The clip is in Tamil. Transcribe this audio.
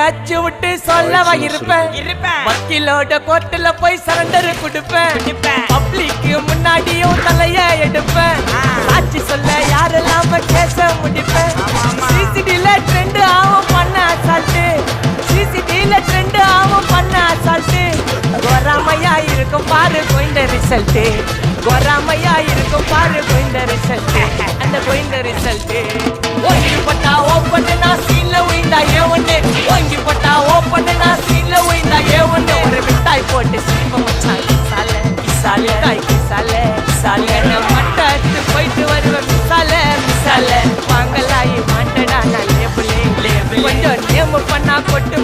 அச்சு விட்டு சொல்லவா இருப்பேன் வக்கீலோட கோர்ட்டுல போய் சரண்டர் கொடுப்பேன் பப்ளிக்கு முன்னாடியும் தலைய எடுப்பேன் சாட்சி சொல்ல யாரெல்லாம் கேச முடிப்பேன் சிசிடில ட்ரெண்ட் ஆகும் பண்ண அசால்ட்டு சிசிடில ட்ரெண்ட் ஆகும் பண்ண அசால்ட்டு கோராமையா இருக்கும் பாரு கோயிந்த ரிசல்ட் கோராமையா இருக்கும் பாரு கோயிந்த ரிசல்ட் அந்த கோயிந்த ரிசல்ட் ஓங்கி பட்டா ஓப்பன் நான் சீன்ல உயிந்தா ஏவண்ணே ஓங்கி பட்டா ஓப்பன் நான் சீன்ல உயிந்தா ஏவண்ணே ஒரு மிட்டாய் போட்டு சீப்ப மச்சான் கிசாலே கிசாலே தாய் கிசாலே கிசாலே நான் மட்டாத்து போயிட்டு வருவேன் மிசாலே மிசாலே வாங்கலாயி மாட்டடா நான் லேபிளே லேபிள் கொஞ்சம் நேம் பண்ணா கொட்டு